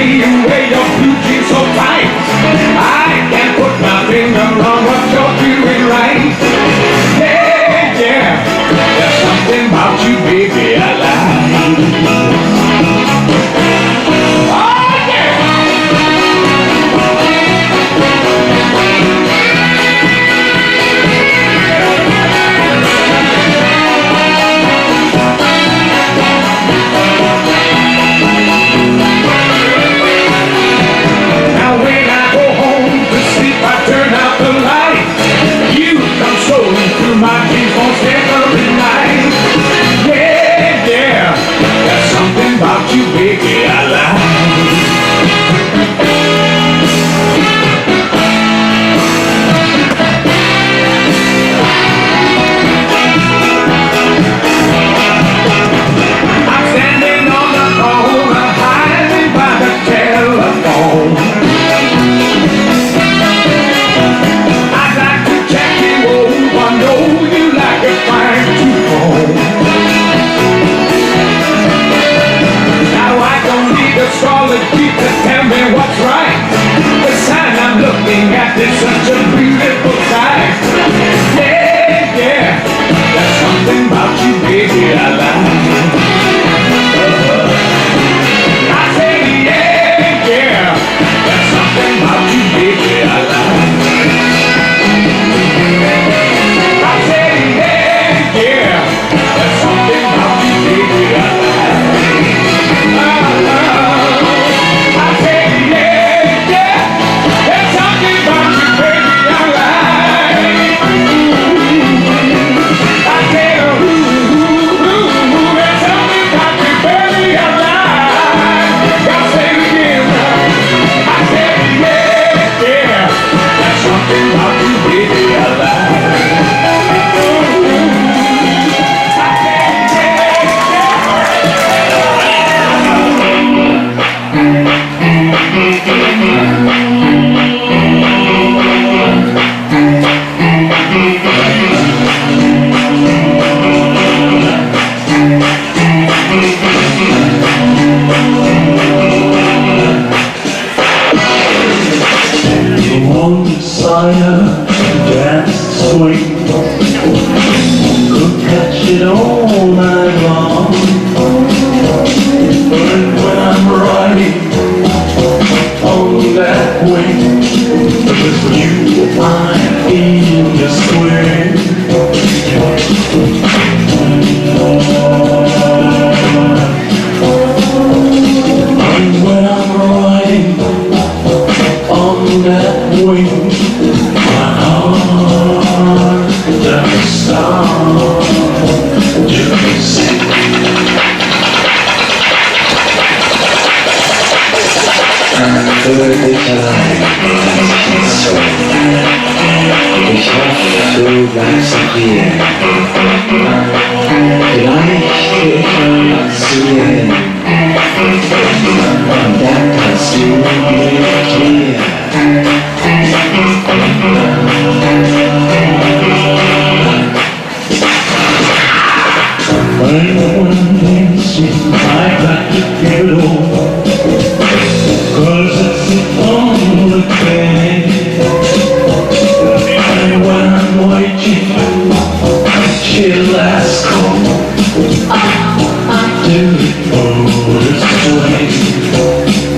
me and wear your blue jeans so tight. I can't put my finger on what you're doing right. Yeah, yeah, there's something about you, baby, I like. About you, baby, I I'm standing on the corner, hiding by the telephone. I'd like to check you over, know you like a fine tooth. Astrology to tell me what's right. The sign I'm looking at is such a beautiful sight. Yeah, yeah, there's something about you, baby, I like. I say yeah, yeah, there's something about you, baby, I like. I say yeah, yeah, there's something about you, baby, I like. Ich hoffe, du bleibst auch hier. Vielleicht geh ich mal zu dir hin. Und dann kannst du mit mir. When one thinks I'd like to get over, 'cause it's the only thing. And when I'm waiting, she'll ask, do it for the swing.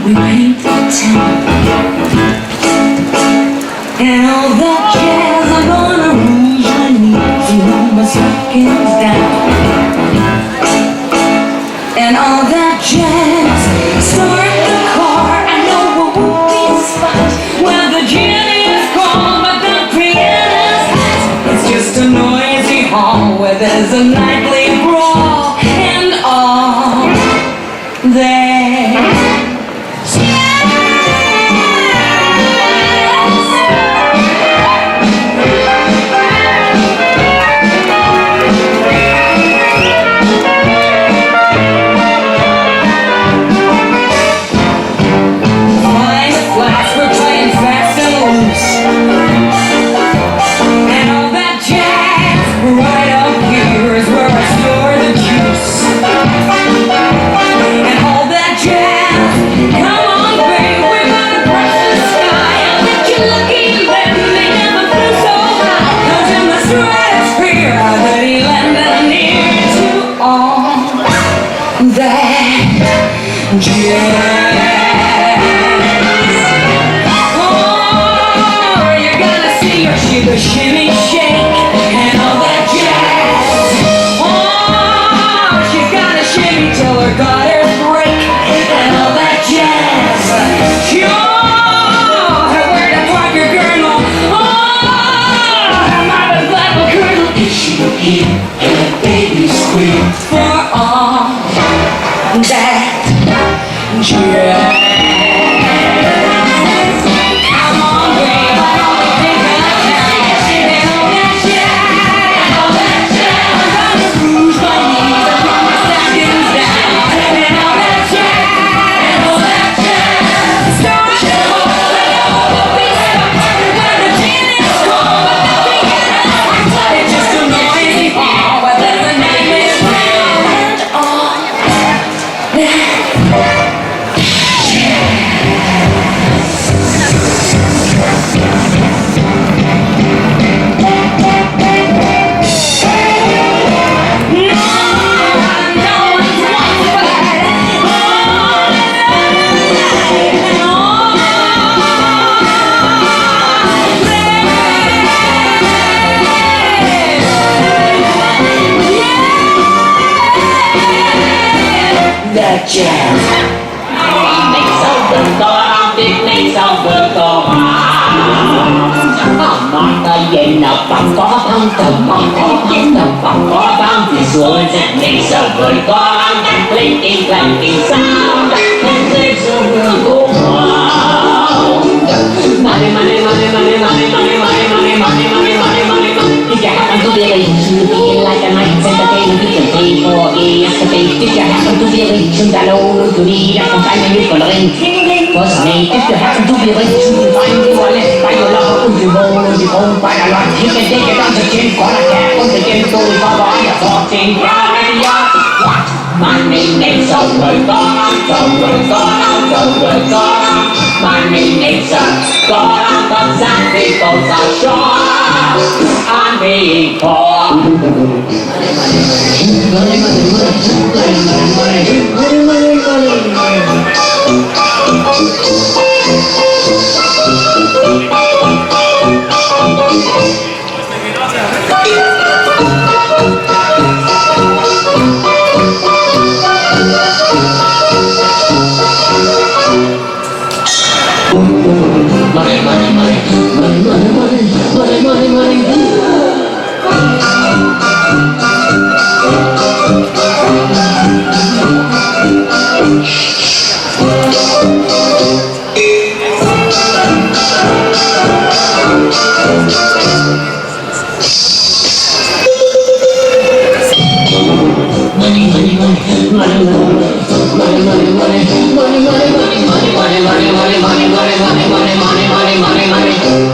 we paint the town. And all that jazz, I'm gonna rouge my knees and roll my stockings down. And all that jazz, start the car, I know a whoopee spot where the gin is cold but the piano's hot. It's just a noisy hall where there's a nightly brawl and all that. The shimmy shake and all that jazz. Oh, she's gotta shimmy till her gutters break and all that jazz. Sure, where to park your girdle? Oh, her mother's black girdle. Is she here and the baby squeal for all that jazz? Jazz. Make so good, go on, big, make so good, go on. Món ta về nấu bắp có thông thường, món có chín nấu bắp có băm thì xuôi sẽ make so good, go on. Clinking sound, and there's a real go on. Money, money, money, money, money, money, money, money, money, money, money, money. If you happen to be rich, you feel like a night entertainment, you can pay for yesterday. If you happen to be rich, and alone to be at some time and you can ring. First mate, if you happen to be rich, you find you are left by your lover, you roll, you own by a lot. You can take it on the chin, call a cab, on the gym, so we follow on your 14 yacht. What? Money makes so good, go on, so good, go on, so good, go on. Money makes a go on, but some people are short on being poor. Money, money, money, money, money, money, money, money, money,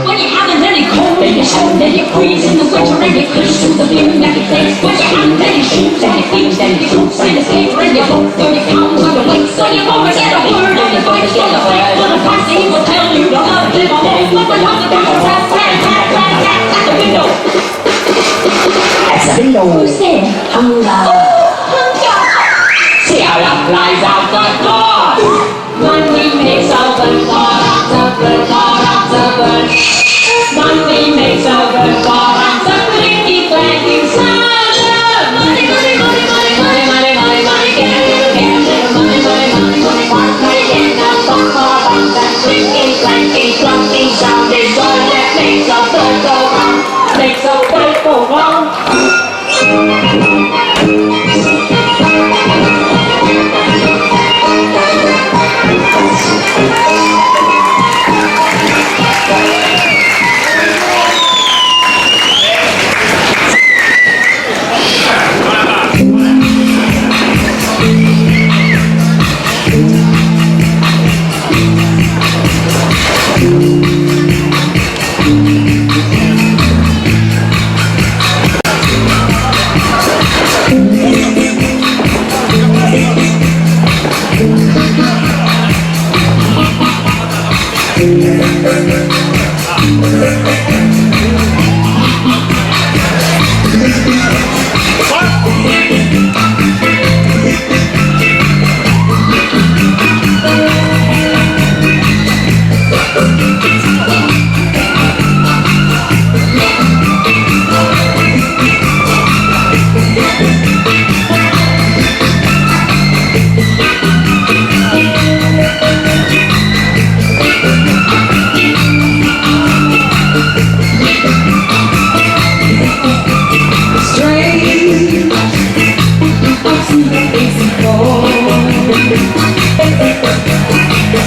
When you haven't any cold and you haven't any freeze in the winter and you push through the beer and you place. When you haven't any shoes and you feet and you boots and you paper and you book 30 pounds on your weight, so you won't get a word and you fight for the faith. When the posse will tell you you'll have to live on home, but we're not the people that's at the window. At the window. Who's there? Hunger. Hunger. See how that flies out the door. Money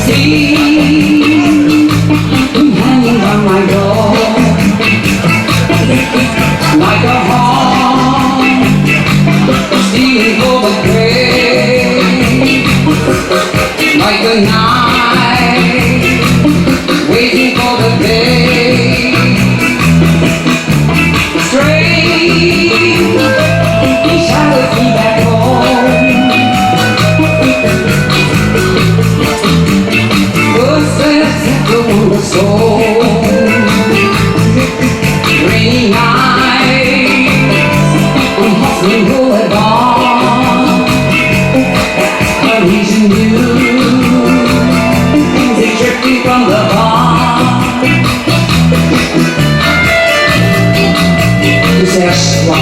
see hanging on my door like a hawk stealing for the prey, like a night waiting for the day. Strange shadows me back home. Footsteps echo on the soul. Rainy nights on Hudson Boulevard. I'm reaching you, music drifting from the bar. Tu cherches quoi?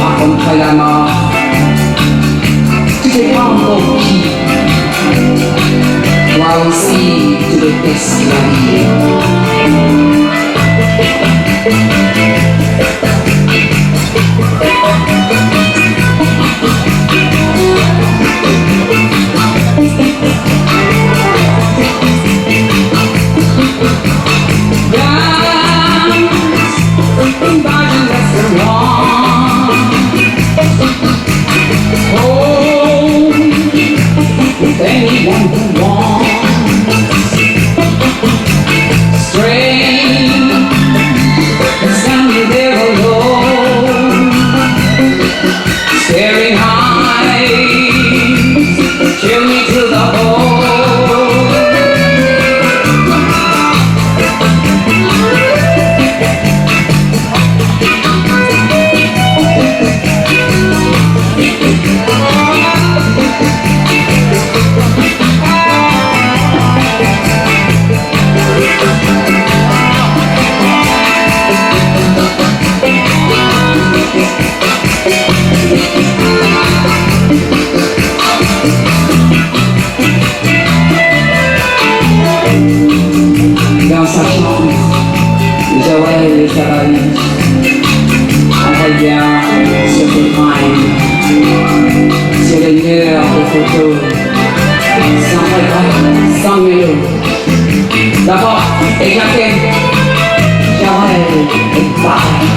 Raconte-moi la mort. Tu t'es pas encore qui? Toi aussi, tu détestes la vie. Anyone who wants strange, standing there alone, staring eyes, chill me to the bone. Dans sa chambre, Joël et Caroline en regard sur tes fringues, sur les murs de photos, sans regret, sans mélo. D'abord, éclaté, Joël est pareil.